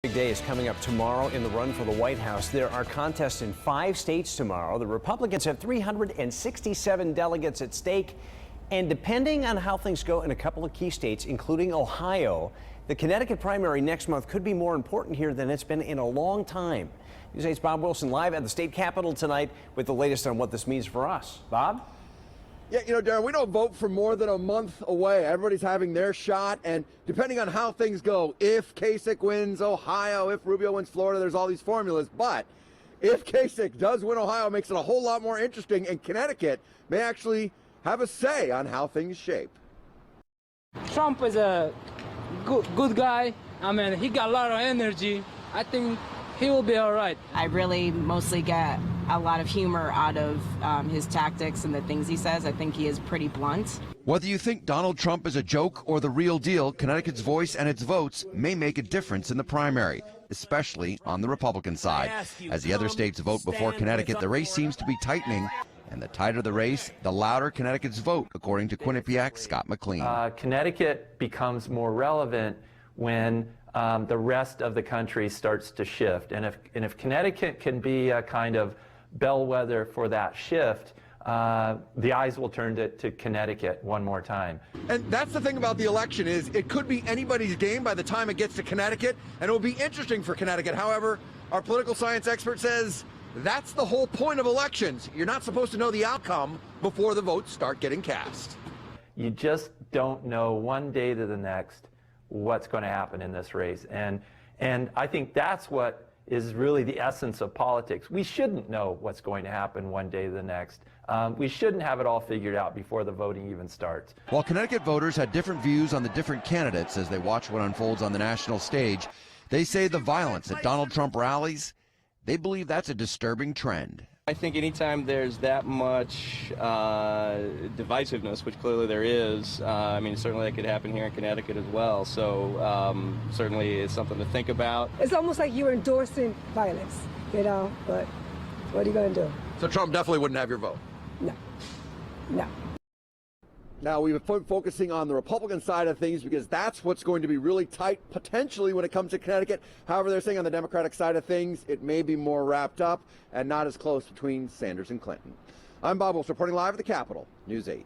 Big day is coming up tomorrow in the run for the White House. There are contests in 5 states tomorrow. The Republicans have 367 delegates at stake. And depending on how things go in a couple of key states, including Ohio, the Connecticut primary next month could be more important here than it's been in a long time. News 8's Bob Wilson live at the state capitol tonight with the latest on what this means for us. Bob? Yeah, Darren, we don't vote for more than a month away. Everybody's having their shot, and depending on how things go, if Kasich wins Ohio, if Rubio wins Florida, there's all these formulas. But if Kasich does win Ohio, it makes it a whole lot more interesting, and Connecticut may actually have a say on how things shape. Trump is a good guy. I mean, he got a lot of energy. I think he will be all right. I really mostly get a lot of humor out of his tactics and the things he says. I think he is pretty blunt. Whether you think Donald Trump is a joke or the real deal, Connecticut's voice and its votes may make a difference in the primary, especially on the Republican side. As the other states vote before Connecticut, the race seems to be tightening. And the tighter the race, the louder Connecticut's vote, according to Quinnipiac's Scott McLean. Connecticut becomes more relevant when the rest of the country starts to shift. And if Connecticut can be a kind of bellwether for that shift, the eyes will turn to Connecticut one more time. And that's the thing about the election is it could be anybody's game by the time it gets to Connecticut, and it will be interesting for Connecticut. However, our political science expert says that's the whole point of elections. You're not supposed to know the outcome before the votes start getting cast. You just don't know one day to the next what's going to happen in this race. And I think that's what is really the essence of politics. We shouldn't know what's going to happen one day to the next. We shouldn't have it all figured out before the voting even starts. While Connecticut voters had different views on the different candidates as they watch what unfolds on the national stage, they say the violence at Donald Trump rallies, they believe that's a disturbing trend. I think anytime there's that much divisiveness, which clearly there is, I mean, certainly that could happen here in Connecticut as well. So certainly it's something to think about. It's almost like you're endorsing violence, but what are you going to do? So Trump definitely wouldn't have your vote? No. No. Now, we've been focusing on the Republican side of things because that's what's going to be really tight potentially when it comes to Connecticut. However, they're saying on the Democratic side of things, it may be more wrapped up and not as close between Sanders and Clinton. I'm Bob Wilson reporting live at the Capitol, News 8.